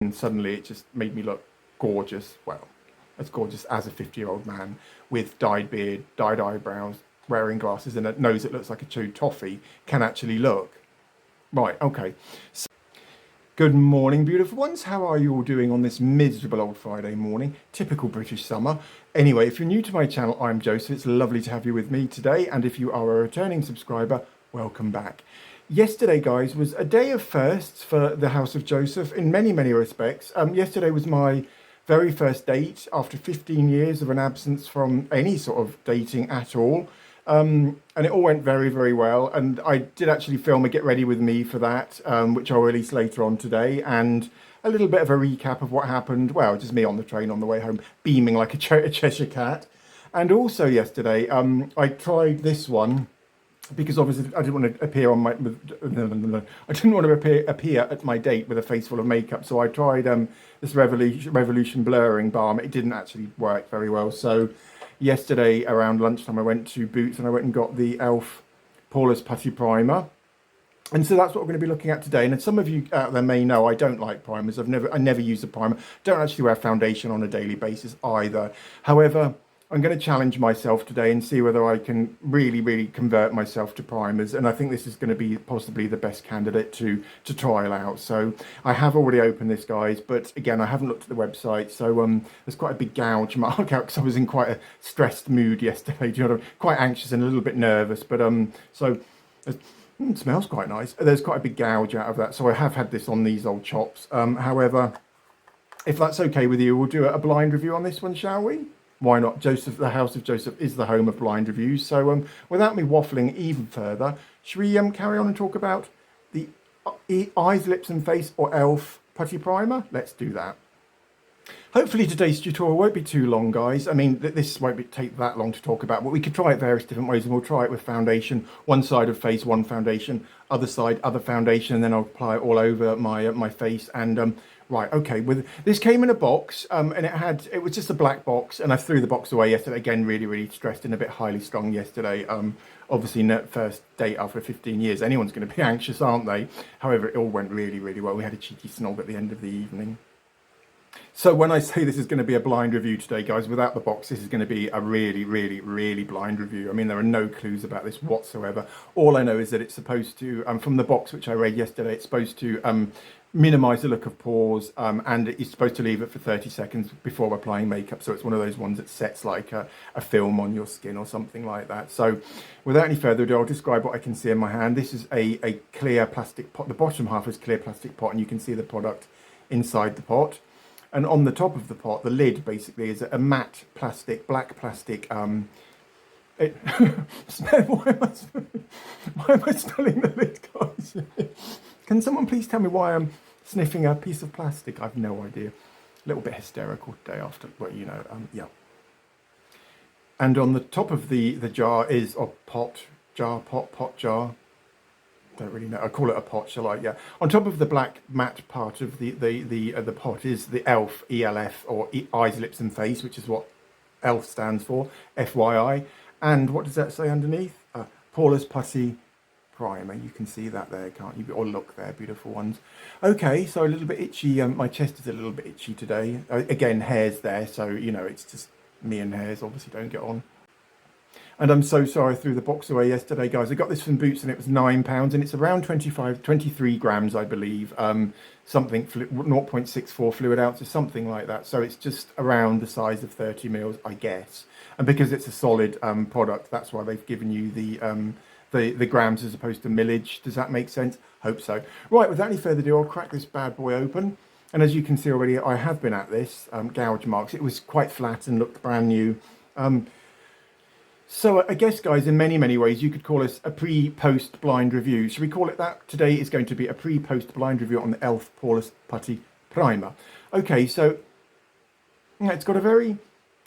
and suddenly it just made me look gorgeous. Well, as gorgeous as a 50-year-old man with dyed beard, dyed eyebrows, wearing glasses and a nose that looks like a chewed toffee can actually look. Right, okay. So, good morning, beautiful ones. How are you all doing on this miserable old Friday morning? Typical British summer. Anyway, if you're new to my channel, I'm Joseph. It's lovely to have you with me today. And if you are a returning subscriber, welcome back. Yesterday, guys, was a day of firsts for the House of Joseph in many, many respects. Yesterday was my very first date after 15 years of an absence from any sort of dating at all. And it all went very, very well. And I did actually film a Get Ready With Me for that, which I'll release later on today. And a little bit of a recap of what happened. Well, just me on the train on the way home, beaming like a Cheshire cat. And also yesterday, I tried this one, because obviously I didn't want to appear on my I didn't want to appear at my date with a face full of makeup, so I tried this Revolution blurring balm. It didn't actually work very well. So yesterday around lunchtime I went to Boots and I went and got the Elf Poreless Putty Primer. And so that's what we're going to be looking at today. And some of you out there may know I don't like primers. I never use a primer. Don't actually wear foundation on a daily basis either. However, I'm going to challenge myself today and see whether I can really, really convert myself to primers. And I think this is going to be possibly the best candidate to trial out. So I have already opened this, guys, but again, I haven't looked at the website. So there's quite a big gouge mark out because I was in quite a stressed mood yesterday. Do you know, quite anxious and a little bit nervous. But it smells quite nice. There's quite a big gouge out of that. So I have had this on these old chops. However, if that's okay with you, we'll do a blind review on this one, shall we? Why not? Joseph, the House of Joseph is the home of blind reviews. So without me waffling even further, should we carry on and talk about the Eyes, Lips and Face or Elf Putty Primer? Let's do that. Hopefully today's tutorial won't be too long, guys. I mean, this won't take that long to talk about, but we could try it various different ways, and we'll try it with foundation. One side of face, one foundation, other side, other foundation, and then I'll apply it all over my face. And right, okay. This came in a box, and it was just a black box, and I threw the box away yesterday. Again, really, really stressed and a bit highly strung yesterday. Obviously, first date after 15 years, anyone's going to be anxious, aren't they? However, it all went really, really well. We had a cheeky snog at the end of the evening. So when I say this is going to be a blind review today, guys, without the box, this is going to be a really, really, really blind review. I mean, there are no clues about this whatsoever. All I know is that it's supposed to, from the box which I read yesterday, it's supposed to minimize the look of pores, and it's supposed to leave it for 30 seconds before applying makeup. So it's one of those ones that sets like a film on your skin or something like that. So without any further ado, I'll describe what I can see in my hand. This is a clear plastic pot. The bottom half is clear plastic pot, and you can see the product inside the pot. And on the top of the pot, the lid basically is a matte plastic, black plastic. Why am I smelling the lid, guys? Can someone please tell me why I'm sniffing a piece of plastic? I've no idea. A little bit hysterical today after, well, you know, yeah. And on the top of the jar is a pot jar. Don't really know. I call it a pot, shall I? Yeah. On top of the black matte part of the pot is the Elf ELF or Eyes, Lips and Face, which is what Elf stands for, FYI. And what does that say underneath? Poreless Putty Primer. You can see that there, can't you? Or look there, beautiful ones. Okay, so a little bit itchy. My chest is a little bit itchy today. Again, hairs there, so you know it's just me and hairs. Obviously, don't get on. And I'm so sorry I threw the box away yesterday, guys. I got this from Boots and it was £9 and it's around 23 grams, I believe. Something 0.64 fluid ounces, something like that. So it's just around the size of 30 mils, I guess. And because it's a solid product, that's why they've given you the grams as opposed to millage. Does that make sense? Hope so. Right, without any further ado, I'll crack this bad boy open. And as you can see already, I have been at this, gouge marks. It was quite flat and looked brand new. So I guess, guys, in many, many ways, you could call us a pre-post blind review. Should we call it that? Today is going to be a pre-post blind review on the Elf Poreless Putty Primer. Okay, so it's got a very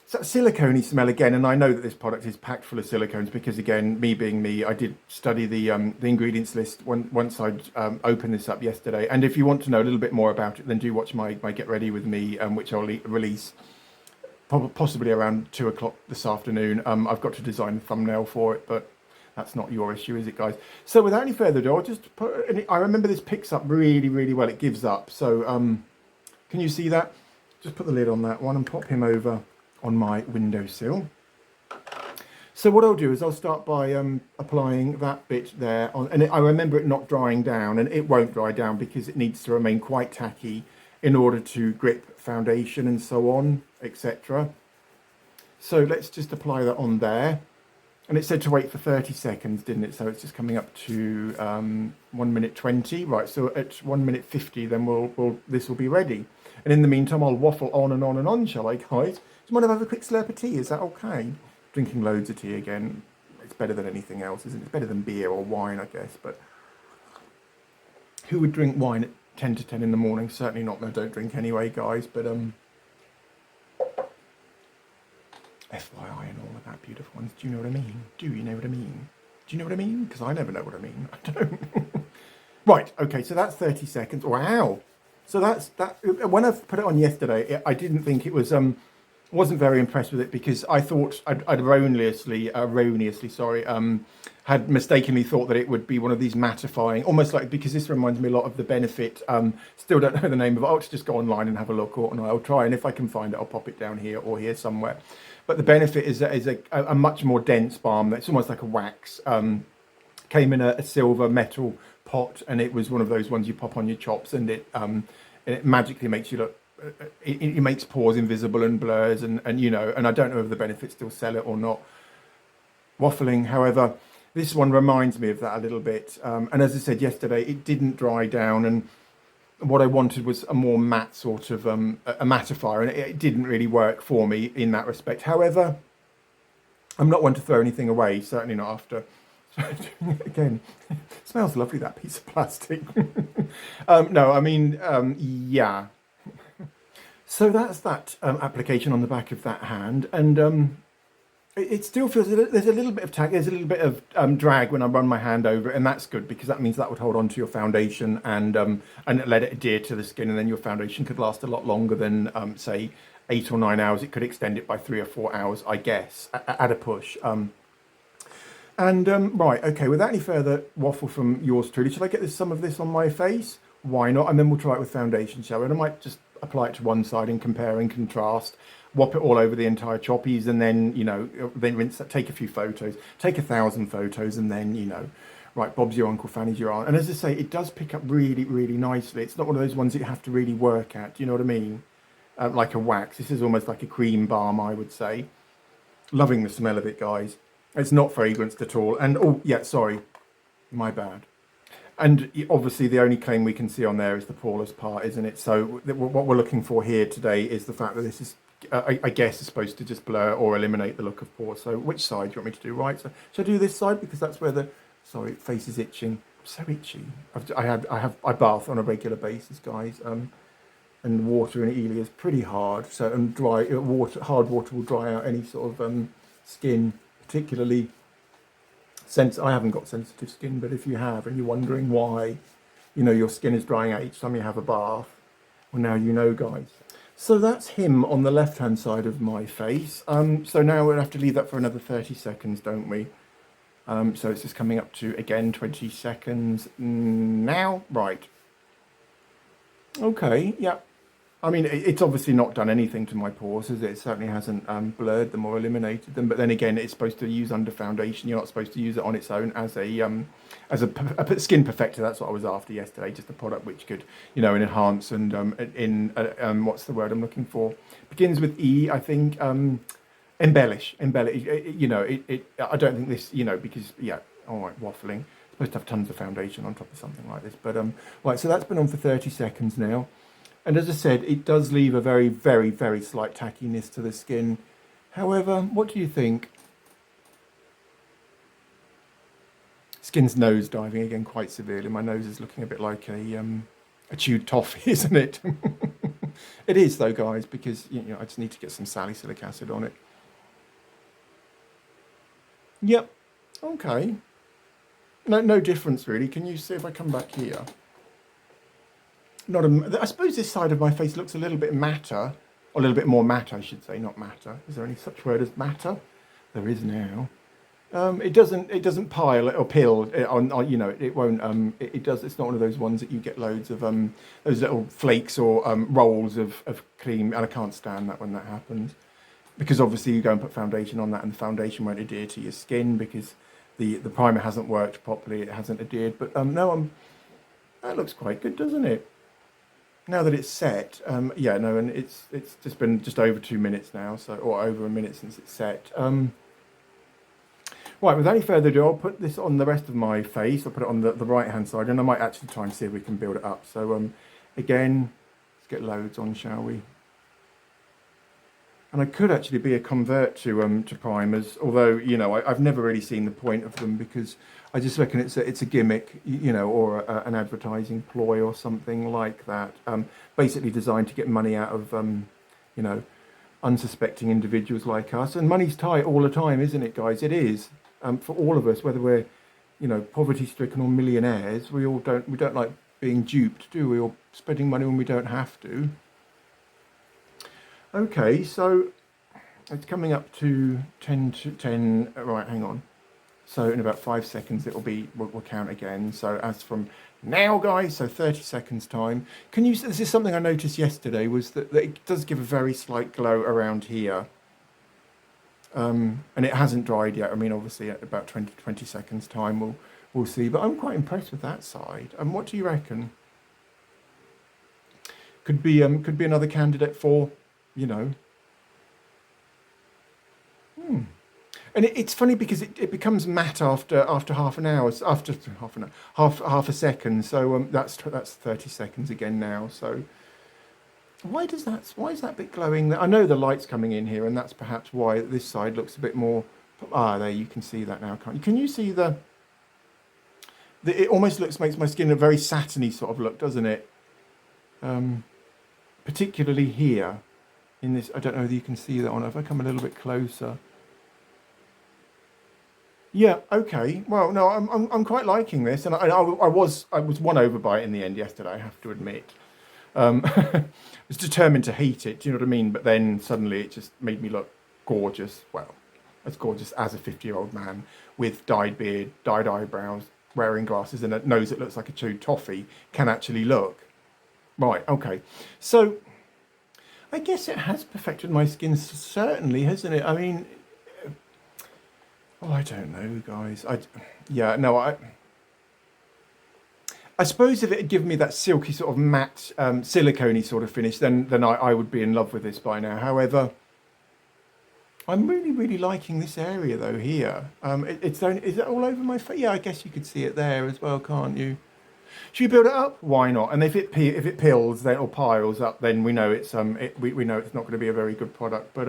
silicone-y smell again, and I know that this product is packed full of silicones because, again, me being me, I did study the ingredients list once I'd opened this up yesterday. And if you want to know a little bit more about it, then do watch my Get Ready With Me, which I'll release possibly around 2 o'clock this afternoon. I've got to design a thumbnail for it, but that's not your issue, is it, guys? So without any further ado, I'll just put I remember this picks up really, really well. It gives up. So Can you see that? Just put the lid on that one and pop him over on my windowsill. So what I'll do is I'll start by applying that bit there on, and I remember it not drying down, and it won't dry down because it needs to remain quite tacky in order to grip foundation and so on, etc. So let's just apply that on there. And it said to wait for 30 seconds, didn't it? So it's just coming up to 1 minute 20. Right, so at 1 minute 50, then this will be ready. And in the meantime, I'll waffle on and on and on, shall I, guys? Do you mind if I have a quick slurp of tea? Is that okay? Drinking loads of tea again. It's better than anything else, isn't it? It's better than beer or wine, I guess. But who would drink wine at 10 to 10 in the morning? Certainly not. I don't drink anyway, guys. But FYI and all of that, beautiful ones. Do you know what I mean? Do you know what I mean? Do you know what I mean? Because I never know what I mean. I don't. Right. Okay. So that's 30 seconds. Wow. So that's that. When I put it on yesterday, I didn't think it was. Wasn't very impressed with it because I thought I'd erroneously, had mistakenly thought that it would be one of these mattifying, almost like, because this reminds me a lot of the Benefit. Still don't know the name of it. I'll just go online and have a look, or I'll try, and if I can find it, I'll pop it down here or here somewhere. But the Benefit is a much more dense balm. It's almost like a wax. Came in a silver metal pot, and it was one of those ones you pop on your chops, and it magically makes you look. It makes pores invisible and blurs, and I don't know if the Benefit still sell it or not. Waffling, however, this one reminds me of that a little bit. And as I said yesterday, it didn't dry down, and what I wanted was a more matte sort of a mattifier, and it didn't really work for me in that respect. However, I'm not one to throw anything away, certainly not after. Again, it smells lovely, that piece of plastic. No, I mean, yeah. So that's that application on the back of that hand, and it still feels there's a little bit of tag, there's a little bit of drag when I run my hand over it, and that's good because that means that would hold on to your foundation and let it adhere to the skin, and then your foundation could last a lot longer than say 8 or 9 hours. It could extend it by 3 or 4 hours, I guess, at a push. Right, okay, without any further waffle from yours truly, shall I get some of this on my face? Why not? And then we'll try it with foundation, shall we? And I might just apply it to one side and compare and contrast, whop it all over the entire choppies, and then, then rinse that, take a few photos, take 1,000 photos, and then, right, Bob's your uncle, Fanny's your aunt. And as I say, it does pick up really, really nicely. It's not one of those ones that you have to really work at, do you know what I mean? Like a wax. This is almost like a cream balm, I would say. Loving the smell of it, guys. It's not fragranced at all. And, oh, yeah, sorry, my bad. And obviously the only claim we can see on there is the poreless part, isn't it? So what we're looking for here today is the fact that this is, I guess, is supposed to just blur or eliminate the look of pores. So which side do you want me to do? Right, so should I do this side? Because that's where the, sorry, face is itching. I'm so itchy. I bath on a regular basis, guys. And water in Ely is pretty hard. So, and dry hard water will dry out any sort of skin, particularly. I haven't got sensitive skin, but if you have and you're wondering why, your skin is drying out each time you have a bath, well, now you know, guys. So that's him on the left-hand side of my face. So now we'll have to leave that for another 30 seconds, don't we? So it's just coming up to, again, 20 seconds now. Right. Okay, yeah. I mean, it's obviously not done anything to my pores, is it? It certainly hasn't blurred them or eliminated them. But then again, it's supposed to use under foundation. You're not supposed to use it on its own as a skin perfector. That's what I was after yesterday. Just a product which could, enhance and what's the word I'm looking for? Begins with E, I think. Embellish. I don't think this, because all right, waffling. It's supposed to have tons of foundation on top of something like this. But right, so that's been on for 30 seconds now. And as I said, it does leave a very, very, very slight tackiness to the skin. However, what do you think? Skin's nose diving again quite severely. My nose is looking a bit like a chewed toffee, isn't it? It is though, guys, because I just need to get some salicylic acid on it. Yep. Okay. No difference really. Can you see if I come back here? I suppose this side of my face looks a little bit matter, or a little bit more matte, I should say, not matter. Is there any such word as matter? There is now. It doesn't pile or pill on you know, it won't, it does, it's not one of those ones that you get loads of those little flakes or rolls of cream, and I can't stand that when that happens, because obviously you go and put foundation on that and the foundation won't adhere to your skin because the primer hasn't worked properly, it hasn't adhered. But no, that looks quite good, doesn't it? Now that it's set, yeah, no, and it's just been just over 2 minutes now, so, or over a minute since it's set. Right, without any further ado, I'll put this on the rest of my face. I'll put it on the right hand side, and I might actually try and see if we can build it up. So again, let's get loads on, shall we? And I could actually be a convert to primers, although, you know, I've never really seen the point of them, because I just reckon it's a gimmick, you know, or an advertising ploy or something like that. Basically designed to get money out of, you know, unsuspecting individuals like us. And money's tight all the time, isn't it, guys? It is. For all of us, whether we're, you know, poverty-stricken or millionaires, we don't like being duped, do we? Or spending money when we don't have to. Okay, so it's coming up to 10. Right, hang on. So in about 5 seconds, it'll be, we'll count again. So as from now, guys, so 30 seconds time. Can you, this is something I noticed yesterday, was that it does give a very slight glow around here. And it hasn't dried yet. I mean, obviously at about 20 seconds time, we'll see. But I'm quite impressed with that side. And what do you reckon? Could be another candidate for, you know. And it's funny because it becomes matte after half an hour, after half an hour, half a second. So that's 30 seconds again now. So why is that bit glowing? I know the light's coming in here, and that's perhaps why this side looks a bit more. There, you can see that now, can't you? Can you see the it almost makes my skin a very satiny sort of look, doesn't it? Particularly here in this. I don't know whether you can see that one. If I come a little bit closer. Yeah. Okay. Well, no, I'm quite liking this, and I was won over by it in the end yesterday, I have to admit. I was determined to hate it. Do you know what I mean? But then suddenly it just made me look gorgeous. Well, as gorgeous as a 50-year-old man with dyed beard, dyed eyebrows, wearing glasses, and a nose that looks like a chewed toffee can actually look. Right. Okay. So I guess it has perfected my skin, certainly, hasn't it? I mean. Oh, I don't know, guys. I suppose if it had given me that silky sort of matte, silicone-y sort of finish, then I would be in love with this by now. However, I'm really liking this area though here. Is it all over my face? Yeah, I guess you could see it there as well, can't you? Should we build it up? Why not? And if it pills then or piles up, then we know it's we know it's not going to be a very good product. But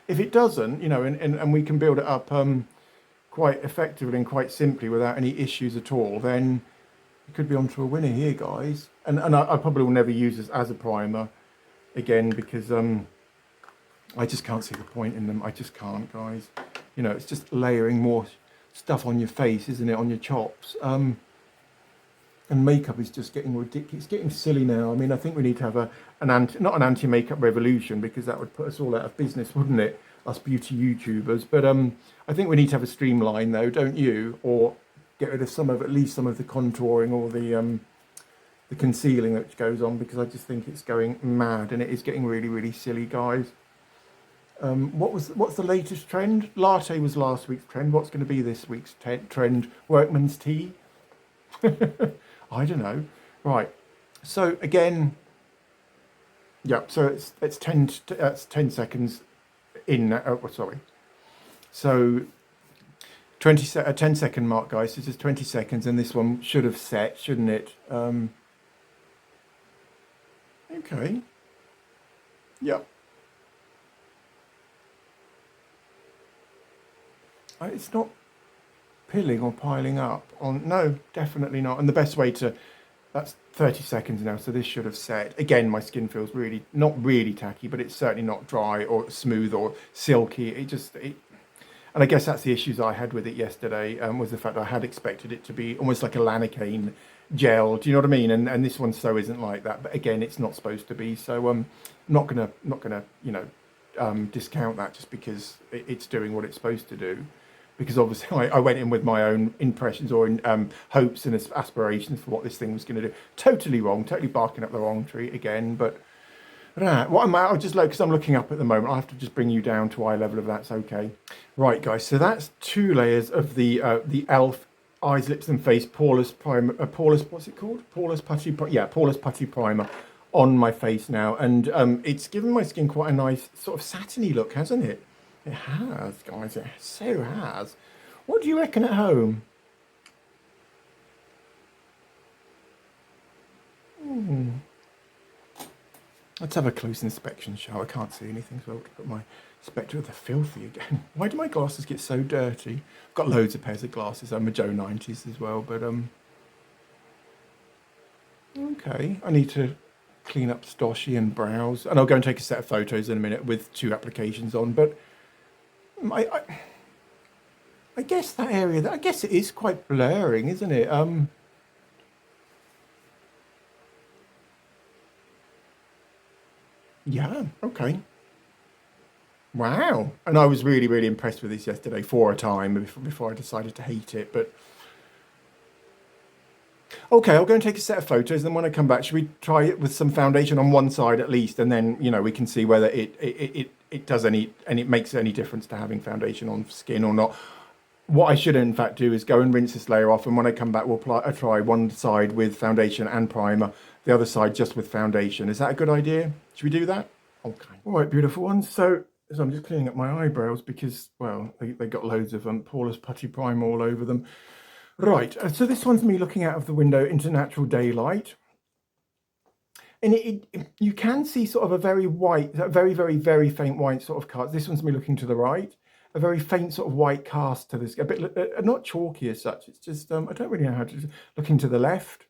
if it doesn't, you know, and we can build it up quite effectively and quite simply without any issues at all, then it could be onto a winner here, guys. And I probably will never use this as a primer again, because I just can't see the point in them. I just can't, guys. You know, it's just layering more stuff on your face, isn't it, on your chops. And makeup is just getting ridiculous. It's getting silly now. I mean, I think we need to have not an anti-makeup revolution, because that would put us all out of business, wouldn't it? Us beauty YouTubers. But I think we need to have a streamline though, don't you? Or get rid of at least some of the contouring or the concealing that goes on, because I just think it's going mad, and it is getting really silly, guys. What's the latest trend? Latte was last week's trend. What's going to be this week's trend? Workman's tea? I don't know. Right. So again, yeah. So it's 10 seconds in. Oh, sorry. So 10-second mark, guys. This is 20 seconds, and this one should have set, shouldn't it? Okay. Yep. It's not pilling or piling up on. No, definitely not. And the best way that's 30 seconds now, so this should have set. Again, my skin feels not really tacky, but it's certainly not dry or smooth or silky. And I guess that's the issues I had with it yesterday, was the fact I had expected it to be almost like a lanacane gel. Do you know what I mean? And this one so isn't like that. But again, it's not supposed to be. So I'm not gonna discount that just because it's doing what it's supposed to do. because obviously I went in with my own impressions or hopes and aspirations for what this thing was going to do. Totally wrong, totally barking up the wrong tree again. But what am I? I'll just look because I'm looking up at the moment. I'll have to just bring you down to eye level if that's okay. Right, guys. So that's 2 layers of the Elf eyes, lips, and face poreless primer. Poreless, what's it called? Poreless putty. Poreless putty primer on my face now, and it's given my skin quite a nice sort of satiny look, hasn't it? It has, guys. It so has. What do you reckon at home? Let's have a close inspection, shall we? I can't see anything, so I'll put my spectre with the filthy again. Why do my glasses get so dirty? I've got loads of pairs of glasses. I'm a Joe 90s as well, but okay. I need to clean up stoshy and brows, and I'll go and take a set of photos in a minute with 2 applications on. But I guess that area, I guess it is quite blurring, isn't it? Yeah, okay. Wow. And I was really, really impressed with this yesterday for a time before I decided to hate it. But okay, I'll go and take a set of photos. Then when I come back, should we try it with some foundation on one side at least? And then, we can see whether it does any, and it makes any difference to having foundation on skin or not. What I should in fact do is go and rinse this layer off. And when I come back, we'll try one side with foundation and primer, the other side just with foundation. Is that a good idea? Should we do that? Okay. All right, beautiful ones. So I'm just cleaning up my eyebrows because, well, they got loads of Poreless Putty Primer all over them. Right, so this one's me looking out of the window into natural daylight. And you can see sort of a very white, very, very, very faint white sort of cast. This one's me looking to the right. A very faint sort of white cast to this, a bit not chalky as such. It's just I don't really know how to looking to the left.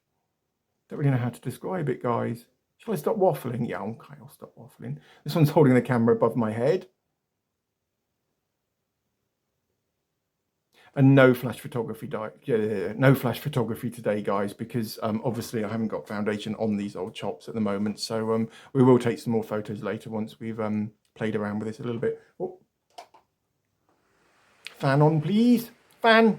Don't really know how to describe it, guys. Shall I stop waffling? Yeah, okay, I'll stop waffling. This one's holding the camera above my head. And no flash photography, no flash photography today, guys, because obviously I haven't got foundation on these old chops at the moment. So we will take some more photos later once we've played around with this a little bit. Oh. Fan on, please. Fan.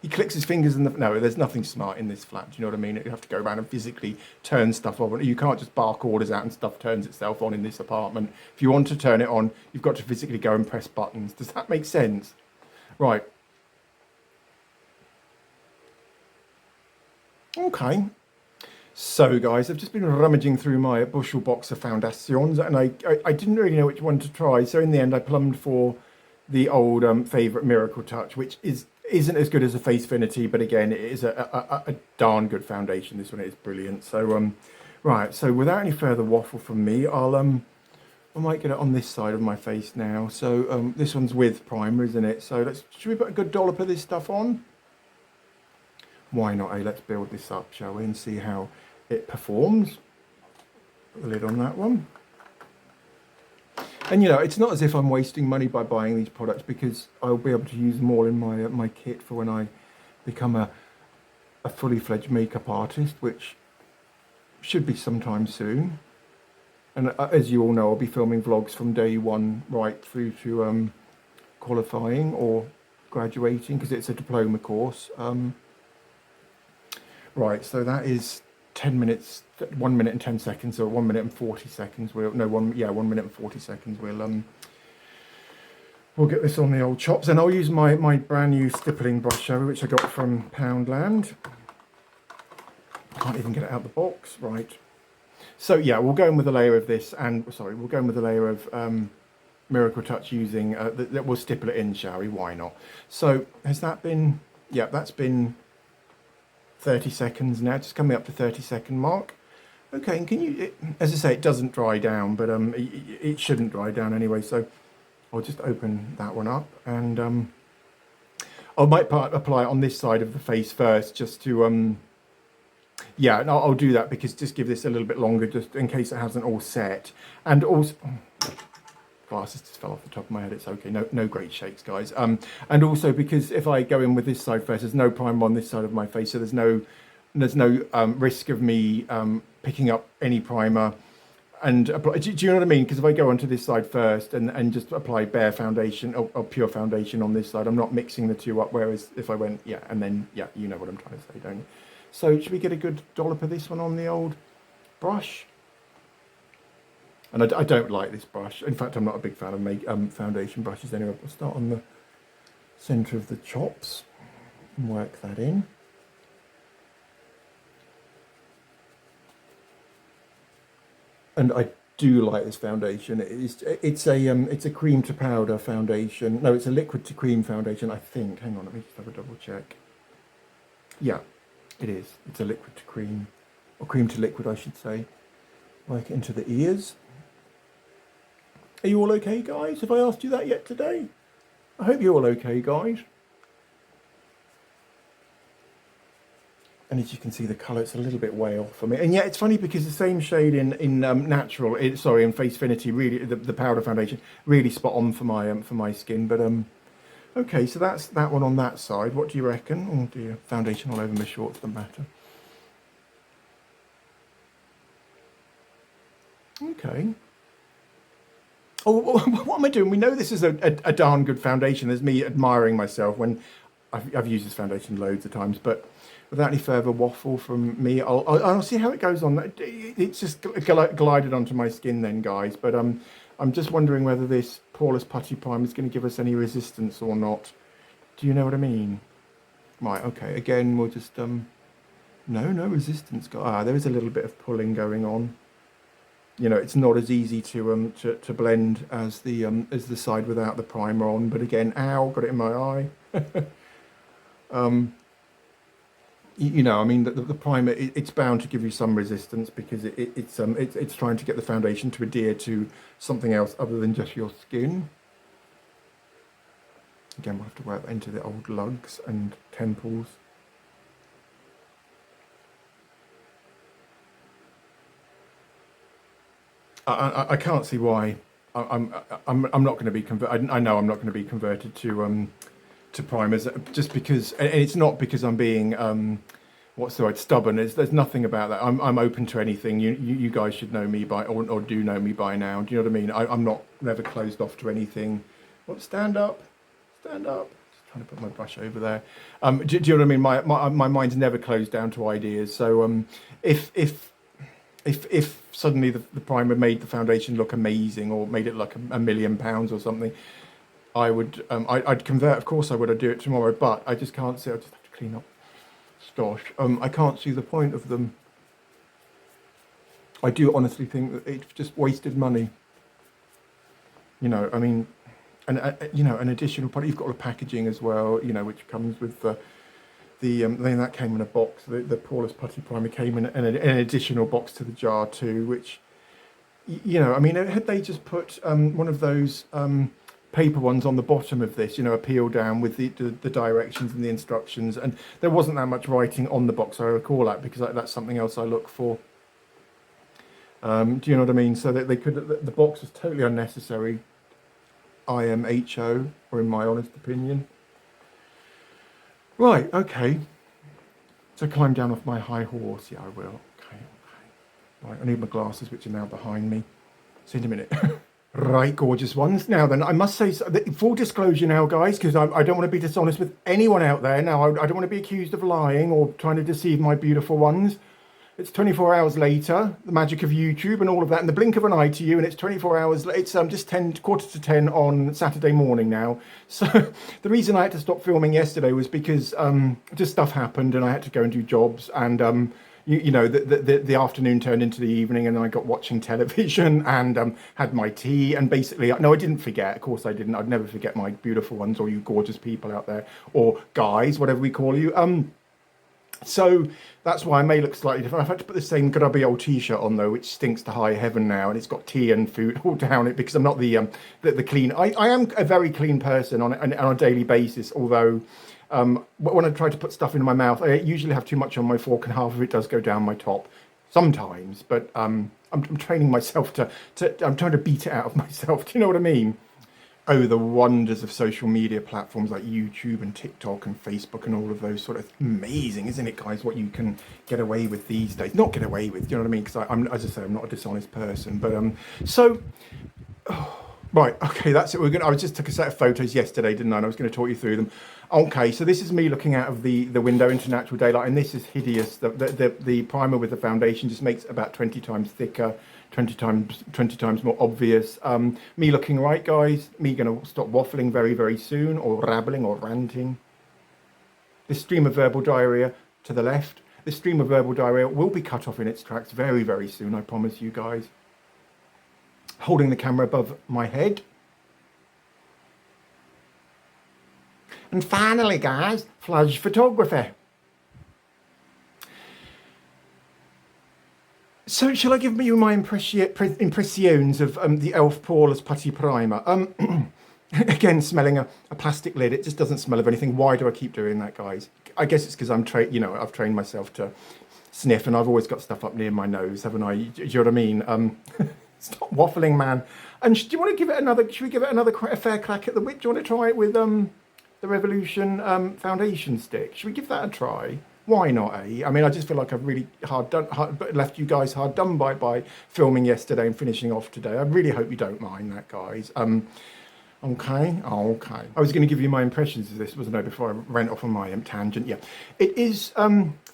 He clicks his fingers in the... No, there's nothing smart in this flat. Do you know what I mean? You have to go around and physically turn stuff on. You can't just bark orders out and stuff turns itself on in this apartment. If you want to turn it on, you've got to physically go and press buttons. Does that make sense? Right. Okay. So, guys, I've just been rummaging through my bushel box of foundations, and I didn't really know which one to try. So in the end, I plumbed for the old favourite Miracle Touch, which isn't as good as a Facefinity, but again, it is a darn good foundation. This one is brilliant. So, right. So without any further waffle from me, I might get it on this side of my face now. So this one's with primer, isn't it? So should we put a good dollop of this stuff on? Why not, eh? Let's build this up, shall we, and see how it performs. Put the lid on that one. And it's not as if I'm wasting money by buying these products, because I'll be able to use them all in my kit for when I become a fully fledged makeup artist, which should be sometime soon. And as you all know, I'll be filming vlogs from day one right through to qualifying or graduating, because it's a diploma course. Right, so that is 10 minutes, 1 minute and 10 seconds, or 1 minute and 40 seconds. 1 minute and 40 seconds. We'll get this on the old chops, and I'll use my brand new stippling brush, which I got from Poundland. Can't even get it out of the box. Right. So yeah, we'll go in with a layer of this, and we'll go in with a layer of Miracle Touch using that. We'll stipple it in, shall we? Why not? So has that been? Yeah, that's been 30 seconds now, just coming up to 30-second mark. Okay, and can you, as I say, it doesn't dry down, but it shouldn't dry down anyway, so I'll just open that one up, and I might apply it on this side of the face first, just to, yeah, and I'll do that, because just give this a little bit longer, just in case it hasn't all set. And also, glasses just fell off the top of my head. It's okay. No great shakes, guys. And also because if I go in with this side first, there's no primer on this side of my face, so there's no risk of me picking up any primer and apply, do you know what I mean? Because if I go onto this side first and just apply bare foundation or pure foundation on this side, I'm not mixing the two up. Whereas if I went, yeah, and then, yeah, you know what I'm trying to say, don't you? So should we get a good dollop of this one on the old brush? And I don't like this brush. In fact, I'm not a big fan of foundation brushes anyway. I'll start on the centre of the chops and work that in. And I do like this foundation. It's a cream to powder foundation. No, it's a liquid to cream foundation, I think. Hang on, let me just have a double check. Yeah, it is. It's a liquid to cream, or cream to liquid, I should say. Work it into the ears. Are you all okay, guys? Have I asked you that yet today? I hope you're all okay, guys. And as you can see, the colour, it's a little bit way off for me. And yeah, it's funny because the same shade in natural, in Facefinity, really the powder foundation, really spot on for my skin. But okay, so that's that one on that side. What do you reckon? Oh dear, foundation all over my shorts, doesn't matter. Okay. Oh, what am I doing? We know this is a darn good foundation. There's me admiring myself when I've used this foundation loads of times, but without any further waffle from me, I'll see how it goes on. It's just glided onto my skin then, guys. But I'm just wondering whether this Poreless Putty Primer is going to give us any resistance or not. Do you know what I mean? Right, okay. Again, we'll just no resistance. There is a little bit of pulling going on. You know, it's not as easy to blend as the side without the primer on. But again, ow, got it in my eye. You know, I mean, the primer, it's bound to give you some resistance because it's trying to get the foundation to adhere to something else other than just your skin. Again, we'll have to work that into the old lugs and temples. I can't see why I'm not going to be converted. I know I'm not going to be converted to primers just because, and it's not because I'm being what's the word, stubborn. There's nothing about that. I'm open to anything. You guys should know me by or do know me by now. Do you know what I mean? I'm not never closed off to anything. What? Stand up. Just trying to put my brush over there. Do you know what I mean? My mind's never closed down to ideas. So if suddenly the primer made the foundation look amazing or made it like £1 million or something, I'd convert. Of course I would. I'd do it tomorrow, but I just can't see. I just have to clean up stosh. I can't see the point of them. I do honestly think that it's just wasted money. You know, I mean, and you know, an additional part. You've got the packaging as well. You know, which comes with then that came in a box. The Poreless Putty Primer came in an additional box to the jar too, which, you know, I mean, had they just put one of those paper ones on the bottom of this, you know, a peel down with the directions and the instructions, and there wasn't that much writing on the box, I recall that, because that's something else I look for. Do you know what I mean? So that they could, the box was totally unnecessary. IMHO, or in my honest opinion. Right, okay. So climb down off my high horse. Yeah, I will. Okay. Right, I need my glasses, which are now behind me. See you in a minute. Right, gorgeous ones. Now then, I must say, full disclosure now, guys, because I don't want to be dishonest with anyone out there. Now, I don't want to be accused of lying or trying to deceive my beautiful ones. It's 24 hours later, the magic of YouTube and all of that, in the blink of an eye to you, and it's 24 hours, it's just 10, 10:15 on Saturday morning now. So the reason I had to stop filming yesterday was because just stuff happened and I had to go and do jobs, and you know, the afternoon turned into the evening, and I got watching television and had my tea, and basically, no, I didn't forget, of course I didn't, I'd never forget my beautiful ones, or you gorgeous people out there, or guys, whatever we call you. So that's why I may look slightly different. I've had to put the same grubby old t-shirt on though, which stinks to high heaven now, and it's got tea and food all down it because I'm not the clean. I am a very clean person on a daily basis, although when I try to put stuff into my mouth, I usually have too much on my fork, and half of it does go down my top sometimes. But I'm training myself to I'm trying to beat it out of myself. Do you know what I mean? oh, the wonders of social media platforms like YouTube and TikTok and Facebook and all of those sort of amazing, isn't it, guys? What you can get away with these days. Not get away with, you know what I mean? Because I'm, as I say, I'm not a dishonest person. But so, right, okay, that's it. I just took a set of photos yesterday, didn't I? And I was going to talk you through them. Okay, so this is me looking out of the window into natural daylight, and this is hideous. The primer with the foundation just makes it about 20 times thicker. 20 times more obvious. Me looking right, guys. Me going to stop waffling very, very soon, or rabbling or ranting. This stream of verbal diarrhea to the left. This stream of verbal diarrhea will be cut off in its tracks very, very soon, I promise you guys. Holding the camera above my head. And finally, guys, flash photography. So, shall I give you my impressions of the e.l.f. Poreless Putty Primer? Again, smelling a plastic lid. It just doesn't smell of anything. Why do I keep doing that, guys? I guess it's because I've trained myself to sniff, and I've always got stuff up near my nose, haven't I? Do you know what I mean? Stop waffling, man. And do you want to give it another? Should we give it a fair crack at the wick? Do you want to try it with the Revolution foundation stick? Should we give that a try? Why not, eh? I mean, I just feel like I've really left you guys hard done by filming yesterday and finishing off today. I really hope you don't mind that, guys. Okay. I was going to give you my impressions of this, wasn't I, before I ran off on my tangent. Yeah, it is for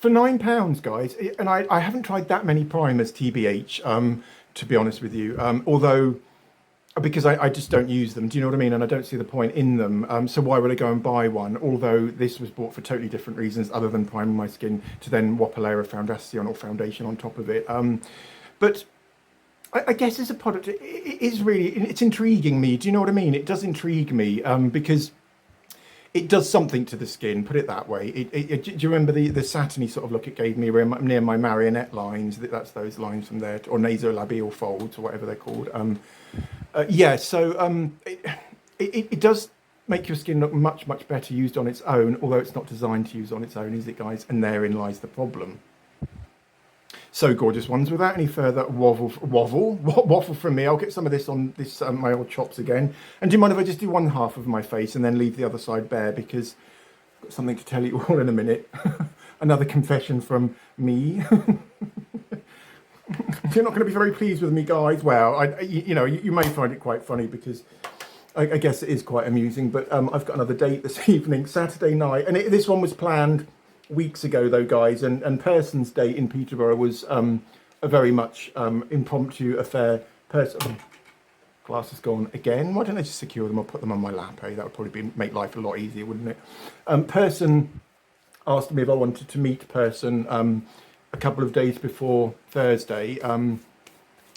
£9, guys, and I haven't tried that many primers, TBH, to be honest with you. Although, because I just don't use them, do you know what I mean? And I don't see the point in them. So why would I go and buy one? Although this was bought for totally different reasons, other than priming my skin to then whop a layer of foundation or foundation on top of it. But I guess as a product, it's intriguing me. Do you know what I mean? It does intrigue me because it does something to the skin, put it that way. Do you remember the satiny sort of look it gave me near my marionette lines? That's those lines from there, or nasolabial folds, or whatever they're called. So it does make your skin look much, much better used on its own, although it's not designed to use on its own, is it, guys? And therein lies the problem. So, gorgeous ones, without any further waffle from me, I'll get some of this on this my old chops again. And do you mind if I just do one half of my face and then leave the other side bare, because I've got something to tell you all in a minute. Another confession from me. You're not going to be very pleased with me, guys. Well, you may find it quite funny, because I guess it is quite amusing. But I've got another date this evening, Saturday night, and this one was planned weeks ago, though, guys. And Person's date in Peterborough was a very much impromptu affair. Glass has gone again. Why don't I just secure them or put them on my lap? That would probably make life a lot easier, wouldn't it? Person asked me if I wanted to meet Person a couple of days before Thursday, and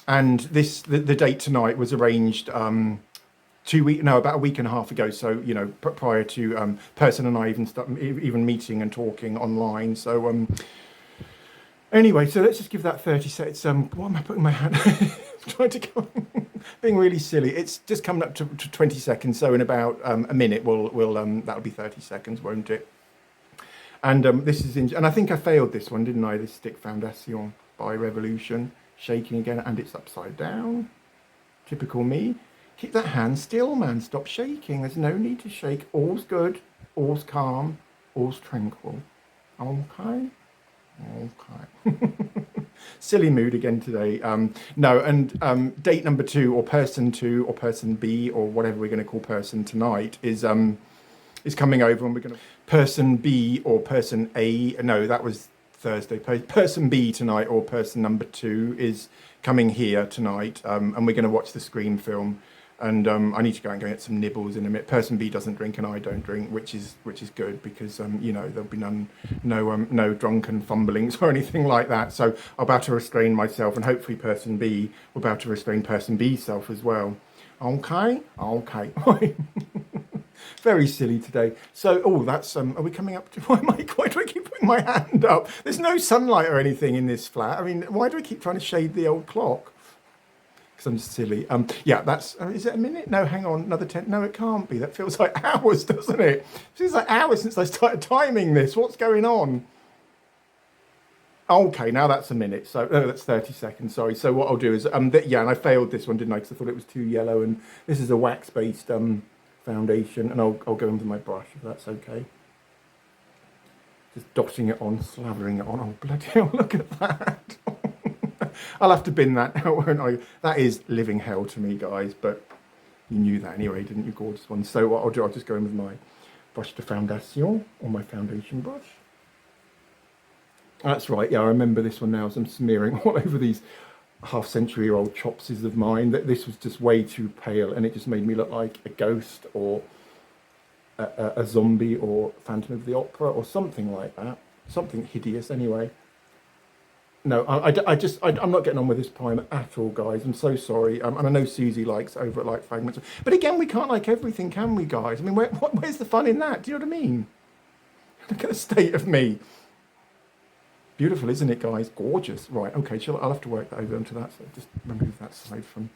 the date tonight was arranged about a week and a half ago. So prior to Person and I even meeting and talking online. So anyway, so let's just give that 30 seconds. What am I putting my hand? Trying to go, being really silly. It's just coming up to 20 seconds. So in about a minute, that'll be 30 seconds, won't it? And this is and I think I failed this one, didn't I? This stick foundation by Revolution, shaking again, and it's upside down. Typical me. Keep that hand still, man. Stop shaking. There's no need to shake. All's good. All's calm. All's tranquil. Okay. Silly mood again today. Date number 2, or Person 2, or Person B, or whatever we're going to call Person tonight is coming over, and we're going to Person B or Person A. No, that was Thursday. Person B tonight, or Person number 2 is coming here tonight, and we're going to watch the Scream film. And I need to go and get some nibbles in a minute. Person B doesn't drink and I don't drink, which is good, because there'll be no drunken fumblings or anything like that. So I'm about to restrain myself, and hopefully Person B will about to restrain Person B's self as well. Okay. Very silly today. So, that's, are we coming up to, why do I keep putting my hand up? There's no sunlight or anything in this flat. I mean, why do I keep trying to shade the old clock? Because I'm just silly. That's, is it a minute? No, hang on, another 10. No, it can't be. That feels like hours, doesn't it? It feels like hours since I started timing this. What's going on? Okay, now that's a minute. So that's 30 seconds. Sorry. So what I'll do is yeah, and I failed this one, didn't I? Because I thought it was too yellow, and this is a wax-based foundation, and I'll go into my brush if that's okay. Just dotting it on, slathering it on. Oh bloody hell! Look at that. I'll have to bin that out, won't I? That is living hell to me, guys. But you knew that anyway, didn't you, gorgeous one? So what I'll do, I'll just go in with my brush de foundation, or my foundation brush. That's right, yeah, I remember this one now as I'm smearing all over these half-century-old chopses of mine. That this was just way too pale, and it just made me look like a ghost or a zombie or Phantom of the Opera or something like that. Something hideous anyway. No, I'm not getting on with this primer at all, guys. I'm so sorry. And I know Susie likes over at Like Fragments. But again, we can't like everything, can we, guys? I mean, where's the fun in that? Do you know what I mean? Look at the state of me. Beautiful, isn't it, guys? Gorgeous. Right, okay, I'll have to work that over onto that. So just remove that side from...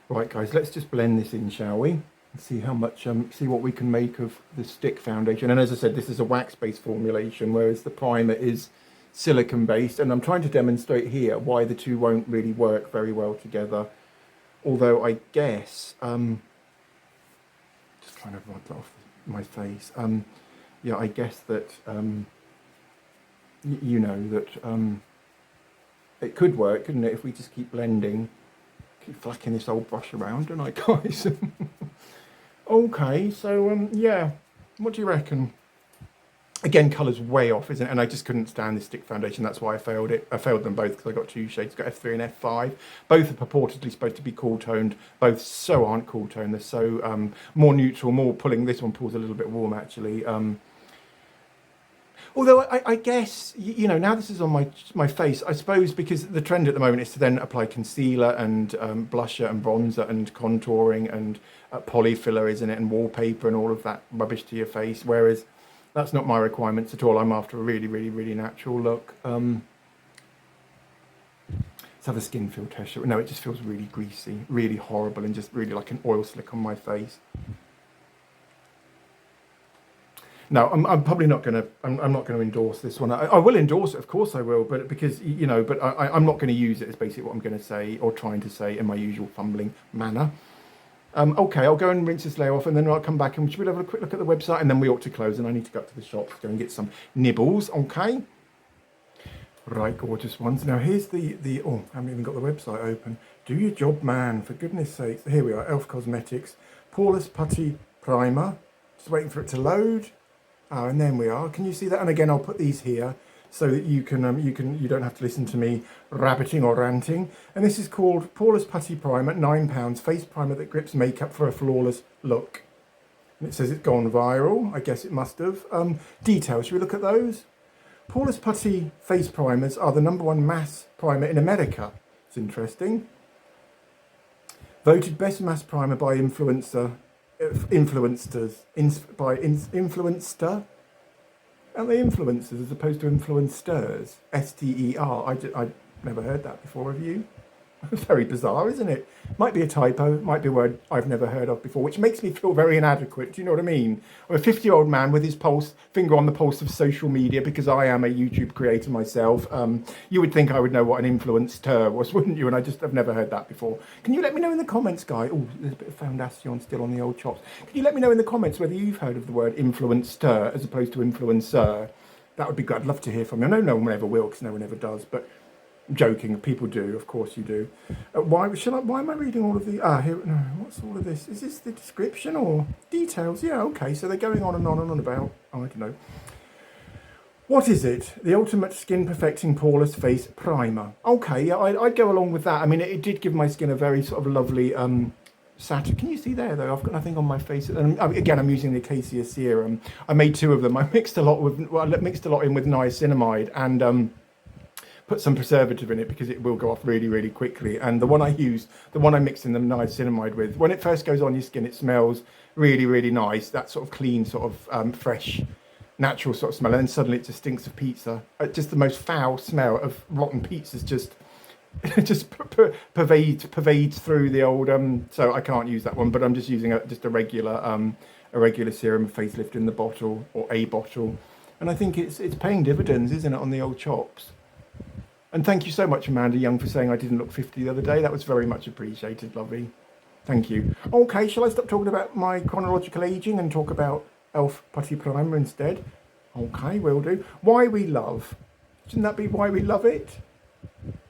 Right, guys, let's just blend this in, shall we? And see how much, see what we can make of the stick foundation. And as I said, this is a wax-based formulation, whereas the primer is silicone-based. And I'm trying to demonstrate here why the two won't really work very well together. Although I guess, just trying to rub that off my face. Yeah, I guess that, you know, that it could work, couldn't it, if we just keep blending, keep flacking this old brush around, don't I, guys? Okay, so, yeah, what do you reckon? Again, colour's way off, isn't it? And I just couldn't stand this stick foundation. That's why I failed it. I failed them both because I got two shades. Got F3 and F5. Both are purportedly supposed to be cool toned. Both so aren't cool toned. They're so more neutral, more pulling. This one pulls a little bit warm, actually. Although I guess, you know, now this is on my face, I suppose because the trend at the moment is to then apply concealer and blusher and bronzer and contouring and polyfiller, isn't it? And wallpaper and all of that rubbish to your face. Whereas that's not my requirements at all. I'm after a really, really, really natural look. Let's have a skin feel test. No, it just feels really greasy, really horrible, and just really like an oil slick on my face. No, I'm probably not going to. I'm not going to endorse this one. I will endorse it, of course I will, but because you know, but I'm not going to use it. Is basically what I'm going to say or trying to say in my usual fumbling manner. Okay, I'll go and rinse this layer off, and then I'll come back and we'll have a quick look at the website, and then we ought to close. And I need to go up to the shop to go and get some nibbles. Okay. Right, gorgeous ones. Now here's the oh, I haven't even got the website open. Do your job, man, for goodness sakes. Here we are, Elf Cosmetics, Poreless Putty Primer. Just waiting for it to load. Oh, and then we are. Can you see that? And again, I'll put these here so that you don't have to listen to me rabbiting or ranting. And this is called Poreless Putty Primer, £9, face primer that grips makeup for a flawless look. And it says it's gone viral. I guess it must have. Details. Should we look at those? Poreless Putty face primers are the #1 mass primer in America. It's interesting. Voted best mass primer by influencer. Influencers influencer, and they influencers as opposed to influencers. STER. I never heard that before. Have you? Very bizarre, isn't it? Might be a typo, might be a word I've never heard of before, which makes me feel very inadequate. Do you know what I mean? I'm a 50-year-old man with his finger on the pulse of social media because I am a YouTube creator myself. You would think I would know what an influencer was, wouldn't you? And I just have never heard that before. Can you let me know in the comments, guy? Oh, there's a bit of foundation still on the old chops. Can you let me know in the comments whether you've heard of the word influencer as opposed to influencer? That would be good. I'd love to hear from you. I know no one ever will because no one ever does, but I'm joking, people do, of course you do. Why am I reading all of the, here, no, what's all of this? Is this the description or details? Yeah, okay, so they're going on and on and on about, I don't know. What is it? The Ultimate Skin Perfecting Poreless Face Primer. Okay, yeah, I'd go along with that. I mean, it did give my skin a very sort of lovely, satin. Can you see there though? I've got nothing on my face. And again, I'm using the Acacia serum. I made 2 of them. I mixed a lot in with niacinamide and, put some preservative in it because it will go off really, really quickly. And the one I mixed in the niacinamide with, when it first goes on your skin, it smells really, really nice. That sort of clean, sort of fresh, natural sort of smell. And then suddenly it just stinks of pizza. Just the most foul smell of rotten pizzas just pervades through the old. So I can't use that one, but I'm just using just a regular serum facelift in the bottle or a bottle. And I think it's paying dividends, isn't it, on the old chops? And thank you so much, Amanda Young, for saying I didn't look 50 the other day. That was very much appreciated, lovely. Thank you. Okay, shall I stop talking about my chronological aging and talk about Elf Putty Primer instead? Okay, will do. Why we love. Shouldn't that be why we love it?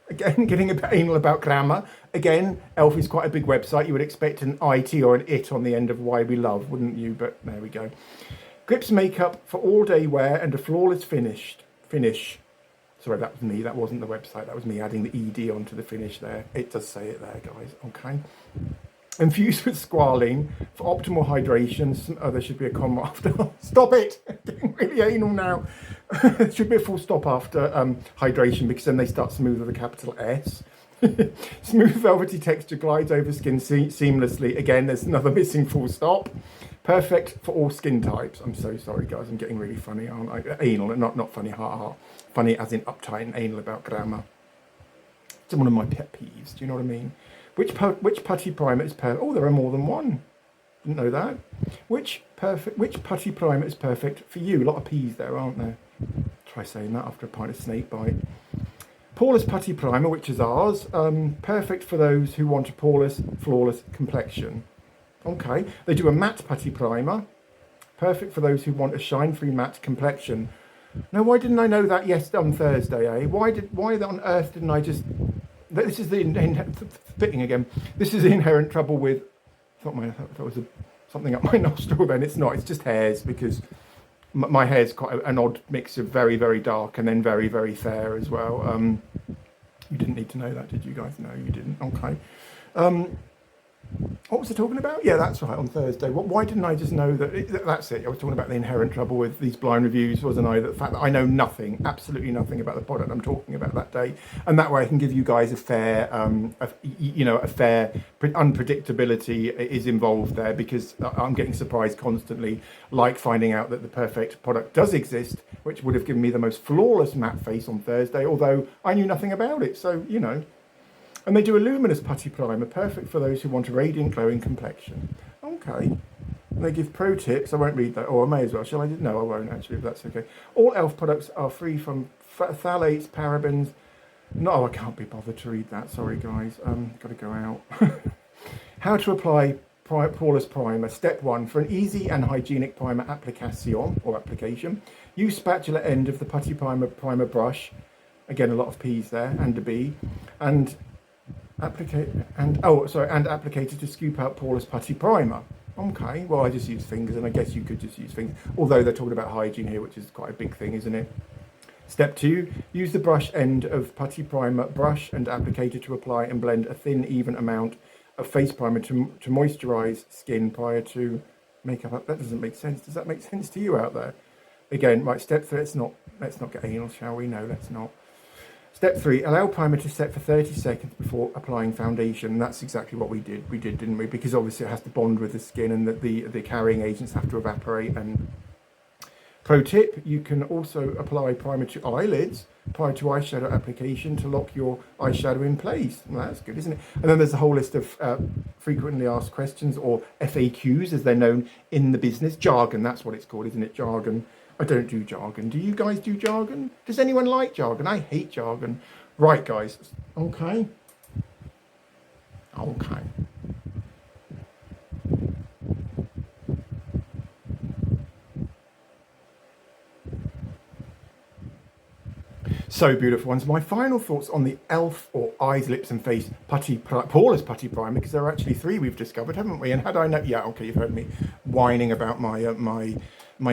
Again, getting a bit anal about grammar. Again, Elf is quite a big website. You would expect an IT or an it on the end of why we love, wouldn't you? But there we go. Grips makeup for all day wear and a flawless finish. Sorry, that was me. That wasn't the website. That was me adding the ED onto the finish there. It does say it there, guys. Okay. Infused with squalene for optimal hydration. Oh, there should be a comma after. Stop it! I'm getting really anal now. There should be a full stop after hydration, because then they start smooth with a capital S. Smooth velvety texture glides over skin seamlessly. Again, there's another missing full stop. Perfect for all skin types. I'm so sorry, guys. I'm getting really funny, aren't I? Anal, not funny, ha. Funny as in uptight and anal about grammar. It's one of my pet peeves. Do you know what I mean? Which putty primer is perfect? Oh, there are more than one. Didn't know that. Which putty primer is perfect for you? A lot of P's there, aren't there? Try saying that after a pint of snake bite. Poreless Putty Primer, which is ours. Perfect for those who want a poreless, flawless complexion. Okay. They do a matte putty primer. Perfect for those who want a shine-free matte complexion. Now, why didn't I know that yesterday on Thursday, eh? Why on earth didn't I just... This is the spitting again. This is the inherent trouble with... I thought that was something up my nostril then. It's not. It's just hairs, because my hair's quite an odd mix of very, very dark and then very, very fair as well. You didn't need to know that, did you guys? No, you didn't. Okay. What was I talking about? Yeah, that's right, on Thursday. Why didn't I just know that? That's it. I was talking about the inherent trouble with these blind reviews, wasn't I? The fact that I know nothing, absolutely nothing about the product I'm talking about that day. And that way I can give you guys a fair, a fair unpredictability is involved there, because I'm getting surprised constantly, like finding out that the perfect product does exist, which would have given me the most flawless matte face on Thursday, although I knew nothing about it. So, you know. And they do a luminous putty primer, perfect for those who want a radiant, glowing complexion. Okay. And they give pro tips. I won't read that, or I may as well. Shall I? No, I won't actually, if that's okay. All Elf products are free from phthalates, parabens. No, I can't be bothered to read that. Sorry, guys. Got to go out. How to apply Poreless Primer. Step 1. For an easy and hygienic primer application, use spatula end of the putty primer brush. Again, a lot of P's there, and a B. And applicator to scoop out poreless putty primer. Okay, well, I just use fingers, and I guess you could just use fingers, although they're talking about hygiene here, which is quite a big thing, isn't it? Step 2, use the brush end of putty primer brush and applicator to apply and blend a thin, even amount of face primer to moisturize skin prior to makeup. That doesn't make sense. Does that make sense to you out there? Again, right, step 3, let's not get anal, shall we? No, let's not. Step 3, allow primer to set for 30 seconds before applying foundation. That's exactly what we did. We did, didn't we? Because obviously it has to bond with the skin, and that the carrying agents have to evaporate. And pro tip, you can also apply primer to eyelids prior to eyeshadow application to lock your eyeshadow in place. Well, that's good, isn't it? And then there's a whole list of frequently asked questions, or FAQs as they're known in the business. Jargon, that's what it's called, isn't it? Jargon. I don't do jargon. Do you guys do jargon? Does anyone like jargon? I hate jargon. Right, guys. Okay. So, beautiful ones, my final thoughts on the Elf or Eyes, Lips and Face Poreless Putty Primer, because there are actually 3 we've discovered, haven't we? And had I known, yeah, okay, you've heard me whining about my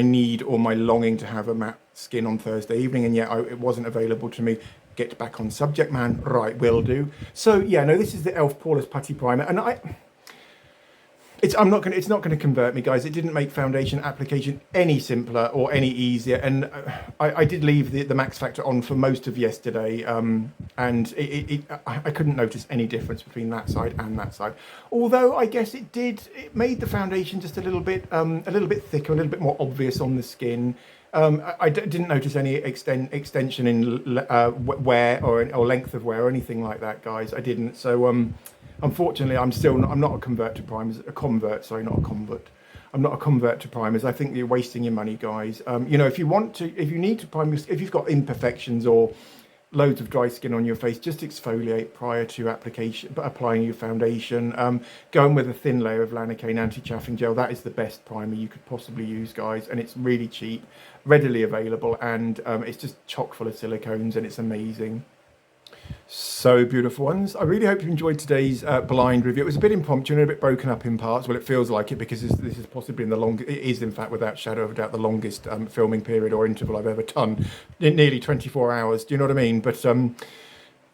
need or my longing to have a matte skin on Thursday evening, and yet it wasn't available to me. Get back on subject, man. Right, will do. So, yeah, no, this is the Elf Poreless Putty Primer, and it's not going to convert me, guys. It didn't make foundation application any simpler or any easier, and I did leave the max factor on for most of yesterday, and I couldn't notice any difference between that side and that side. Although I guess it made the foundation just a little bit thicker, a little bit more obvious on the skin. I didn't notice any extension in wear or length of wear or anything like that, guys. I didn't. So unfortunately, I'm not a convert to primers. A convert, sorry, not a convert. I'm not a convert to primers. I think you're wasting your money, guys. You know, if you need to prime if you've got imperfections or loads of dry skin on your face, just exfoliate prior to applying your foundation. Going with a thin layer of Lanacane anti-chaffing gel, that is the best primer you could possibly use, guys, and it's really cheap, readily available, and it's just chock full of silicones, and it's amazing. So, beautiful ones, I really hope you enjoyed today's blind review. It was a bit impromptu and a bit broken up in parts. Well, it feels like it because this is possibly it is in fact without shadow of a doubt the longest filming period or interval I've ever done, nearly 24 hours. Do you know what I mean? But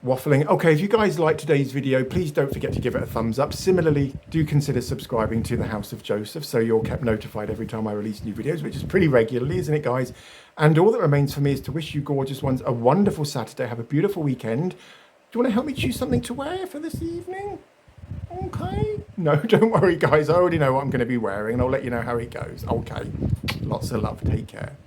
waffling. Okay, if you guys liked today's video, please don't forget to give it a thumbs up. Similarly, do consider subscribing to the House of Joseph so you're kept notified every time I release new videos, which is pretty regularly, isn't it, guys? And all that remains for me is to wish you gorgeous ones a wonderful Saturday. Have a beautiful weekend. Do you want to help me choose something to wear for this evening? Okay. No, don't worry, guys. I already know what I'm going to be wearing, and I'll let you know how it goes. Okay. Lots of love. Take care.